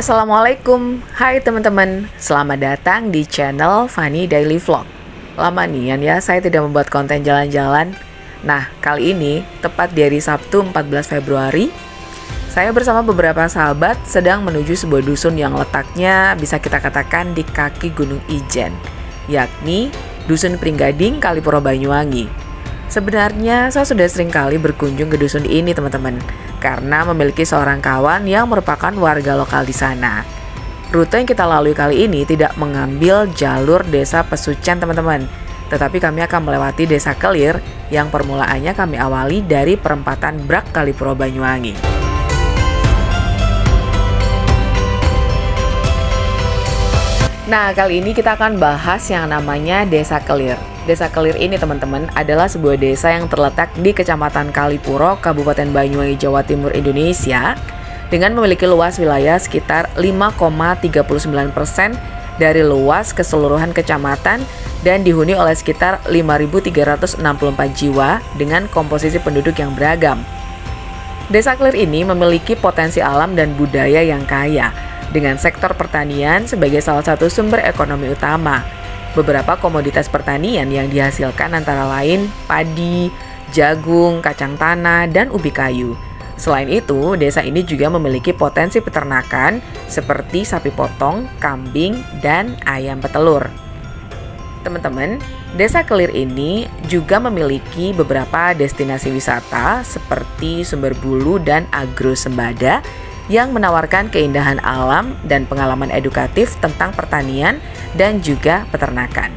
Assalamualaikum, hai teman-teman. Selamat datang di channel Fanny Daily Vlog. Lama nian ya saya tidak membuat konten jalan-jalan. Nah, kali ini tepat di hari Sabtu 14 Februari, saya bersama beberapa sahabat sedang menuju sebuah dusun yang letaknya bisa kita katakan di kaki Gunung Ijen, yakni Dusun Pringgading, Kalipuro, Banyuwangi. Sebenarnya saya sudah sering kali berkunjung ke dusun ini teman-teman, karena memiliki seorang kawan yang merupakan warga lokal di sana. Rute yang kita lalui kali ini tidak mengambil jalur desa Pesucian teman-teman, tetapi kami akan melewati desa Kelir yang permulaannya kami awali dari perempatan Brak Kalipuro Banyuwangi. Nah, kali ini kita akan bahas yang namanya Desa Kelir. Desa Kelir ini teman-teman adalah sebuah desa yang terletak di Kecamatan Kalipuro, Kabupaten Banyuwangi, Jawa Timur, Indonesia, dengan memiliki luas wilayah sekitar 5,39% dari luas keseluruhan kecamatan dan dihuni oleh sekitar 5.364 jiwa dengan komposisi penduduk yang beragam. Desa Kelir ini memiliki potensi alam dan budaya yang kaya, dengan sektor pertanian sebagai salah satu sumber ekonomi utama. Beberapa komoditas pertanian yang dihasilkan antara lain padi, jagung, kacang tanah, dan ubi kayu. Selain itu, desa ini juga memiliki potensi peternakan seperti sapi potong, kambing, dan ayam petelur. Teman-teman, Desa Kelir ini juga memiliki beberapa destinasi wisata seperti Sumber Bulu dan Agro Sembada yang menawarkan keindahan alam dan pengalaman edukatif tentang pertanian dan juga peternakan.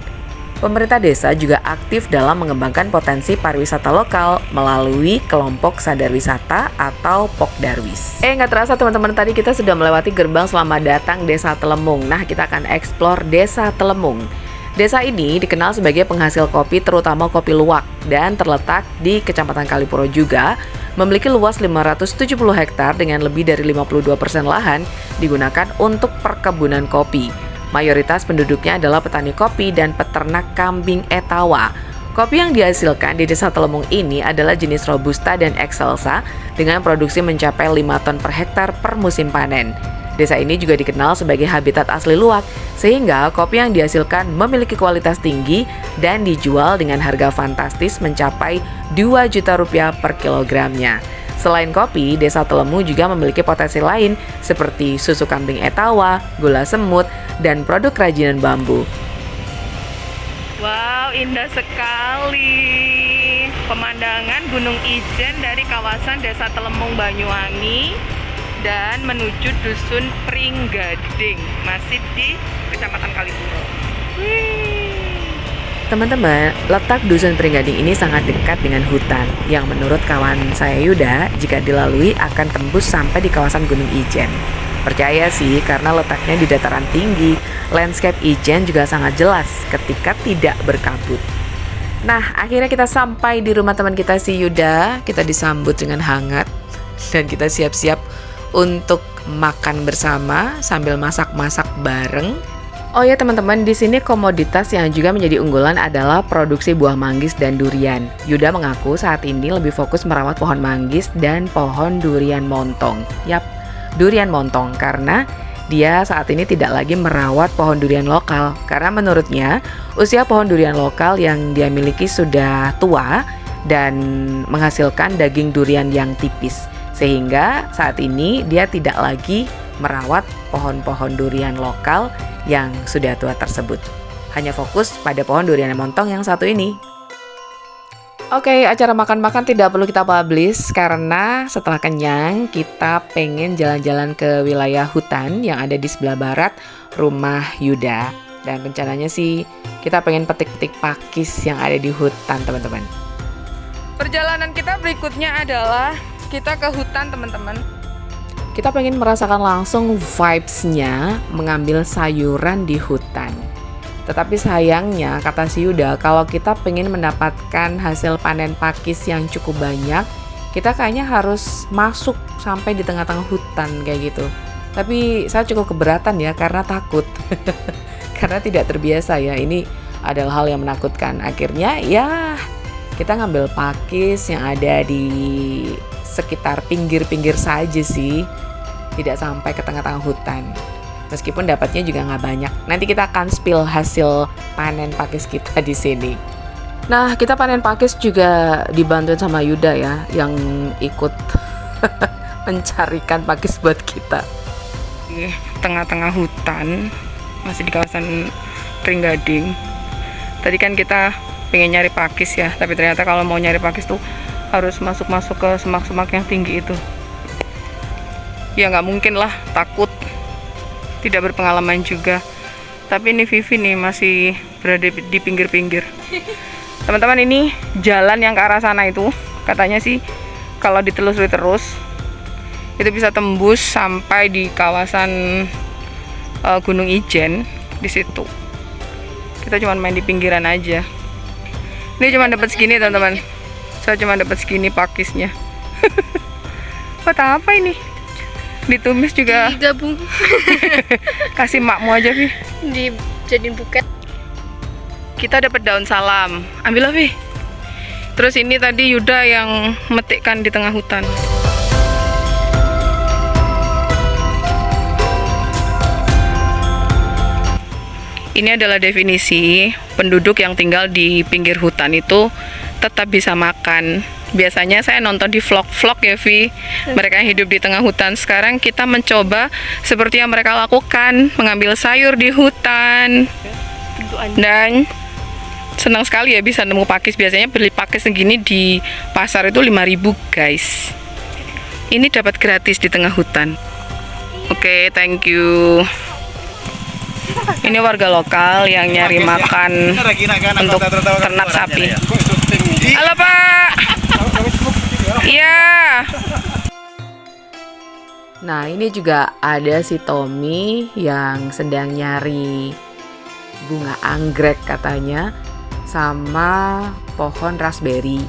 Pemerintah desa juga aktif dalam mengembangkan potensi pariwisata lokal melalui kelompok sadar wisata atau Pokdarwis. Nggak terasa teman-teman, tadi kita sudah melewati gerbang selamat datang Desa Telemung. Nah, kita akan eksplor Desa Telemung. Desa ini dikenal sebagai penghasil kopi, terutama kopi luwak, dan terletak di Kecamatan Kalipuro juga, memiliki luas 570 hektar dengan lebih dari 52% lahan digunakan untuk perkebunan kopi. Mayoritas penduduknya adalah petani kopi dan peternak kambing Etawa. Kopi yang dihasilkan di Desa Telemung ini adalah jenis Robusta dan Excelsa dengan produksi mencapai 5 ton per hektar per musim panen. Desa ini juga dikenal sebagai habitat asli luwak, sehingga kopi yang dihasilkan memiliki kualitas tinggi dan dijual dengan harga fantastis mencapai 2 juta rupiah per kilogramnya. Selain kopi, Desa Telemung juga memiliki potensi lain seperti susu kambing Etawa, gula semut, dan produk kerajinan bambu. Wow, indah sekali pemandangan Gunung Ijen dari kawasan Desa Telemung Banyuwangi dan menuju Dusun Pringgading, masih di Kecamatan Kalipuro. Teman-teman, letak Dusun Pringgading ini sangat dekat dengan hutan yang menurut kawan saya Yuda, jika dilalui akan tembus sampai di kawasan Gunung Ijen. Percaya sih, karena letaknya di dataran tinggi, landscape Ijen juga sangat jelas ketika tidak berkabut. Nah, akhirnya kita sampai di rumah teman kita si Yuda. Kita disambut dengan hangat dan kita siap-siap untuk makan bersama sambil masak-masak bareng. Oh ya teman-teman, di sini komoditas yang juga menjadi unggulan adalah produksi buah manggis dan durian. Yuda mengaku saat ini lebih fokus merawat pohon manggis dan pohon durian montong. Yap, durian montong, karena dia saat ini tidak lagi merawat pohon durian lokal. Karena menurutnya usia pohon durian lokal yang dia miliki sudah tua dan menghasilkan daging durian yang tipis. Sehingga saat ini dia tidak lagi merawat pohon-pohon durian lokal yang sudah tua tersebut. Hanya fokus pada pohon durian montong yang satu ini. Oke, acara makan-makan tidak perlu kita publish karena setelah kenyang kita pengen jalan-jalan ke wilayah hutan yang ada di sebelah barat rumah Yuda. Dan rencananya sih kita pengen petik-petik pakis yang ada di hutan teman-teman. Perjalanan kita berikutnya adalah kita ke hutan teman-teman. Kita pengen merasakan langsung vibes-nya mengambil sayuran di hutan. Tetapi sayangnya, kata si Yuda, kalau kita pengen mendapatkan hasil panen pakis yang cukup banyak, kita kayaknya harus masuk sampai di tengah-tengah hutan kayak gitu. Tapi saya cukup keberatan ya, karena takut. Karena tidak terbiasa ya, ini adalah hal yang menakutkan. Akhirnya ya kita ngambil pakis yang ada di sekitar pinggir-pinggir saja sih. tidak sampai ke tengah-tengah hutan. Meskipun dapatnya juga nggak banyak. Nanti kita akan spill hasil panen pakis kita di sini. Nah, kita panen pakis juga dibantuin sama Yuda ya, yang ikut mencarikan pakis buat kita. Di tengah-tengah hutan, masih di kawasan Pringgading. Tadi kan kita pengen nyari pakis ya, tapi ternyata kalau mau nyari pakis tuh harus masuk-masuk ke semak-semak yang tinggi itu. Ya nggak mungkin lah, takut, tidak berpengalaman juga. Tapi ini Vivi nih masih berada di pinggir-pinggir. Teman-teman, ini jalan yang ke arah sana itu katanya sih kalau ditelusuri terus itu bisa tembus sampai di kawasan Gunung Ijen di situ. Kita cuma main di pinggiran aja. Ini cuma dapat segini teman-teman. Saya cuma dapat segini pakisnya. Buat apa ini? Ditumis juga. Digabung. Kasih makmu aja, Vi. Dijadiin buket. Kita dapat daun salam. Ambil lah, Vi. Terus ini tadi Yuda yang metikkan di tengah hutan. Ini adalah definisi penduduk yang tinggal di pinggir hutan itu tetap bisa makan. Biasanya saya nonton di vlog-vlog ya, Vi. Mereka yang hidup di tengah hutan. Sekarang kita mencoba seperti yang mereka lakukan, mengambil sayur di hutan. Dan senang sekali ya bisa nemu pakis. Biasanya beli pakis segini di pasar itu 5.000, guys. Ini dapat gratis di tengah hutan. Oke, thank you. Ini warga lokal yang nyari makan untuk ternak sapi. Halo, Pak. Iya. Nah, ini juga ada si Tommy yang sedang nyari bunga anggrek katanya, sama pohon raspberry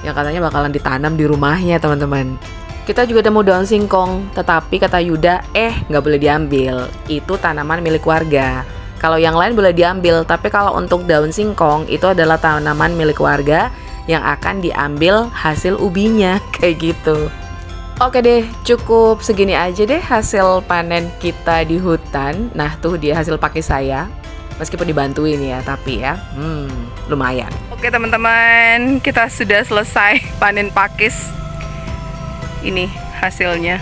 yang katanya bakalan ditanam di rumahnya, teman-teman. Kita juga temu daun singkong, tetapi kata Yuda, nggak boleh diambil. Itu tanaman milik warga. Kalau yang lain boleh diambil, tapi kalau untuk daun singkong itu adalah tanaman milik warga yang akan diambil hasil ubinya, kayak gitu. Oke deh, cukup segini aja deh hasil panen kita di hutan. Nah, tuh dia hasil pakis saya. Meskipun dibantuin ya, tapi ya, lumayan. Oke teman-teman, kita sudah selesai panen pakis. Ini hasilnya.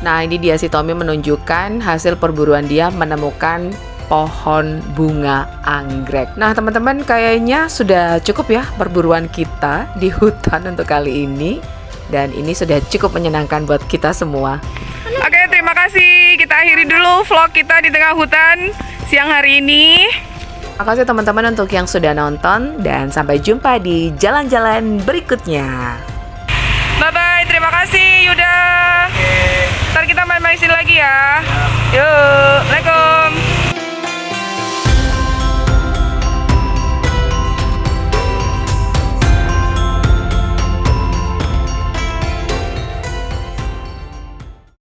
Nah, ini dia si Tommy menunjukkan hasil perburuan dia menemukan pohon bunga anggrek. Nah, teman-teman, kayaknya sudah cukup ya perburuan kita di hutan untuk kali ini. Dan ini sudah cukup menyenangkan buat kita semua. Oke, terima kasih. Kita akhiri dulu vlog kita di tengah hutan siang hari ini. Makasih teman-teman untuk yang sudah nonton. Dan sampai jumpa di jalan-jalan berikutnya. Bye-bye, terima kasih.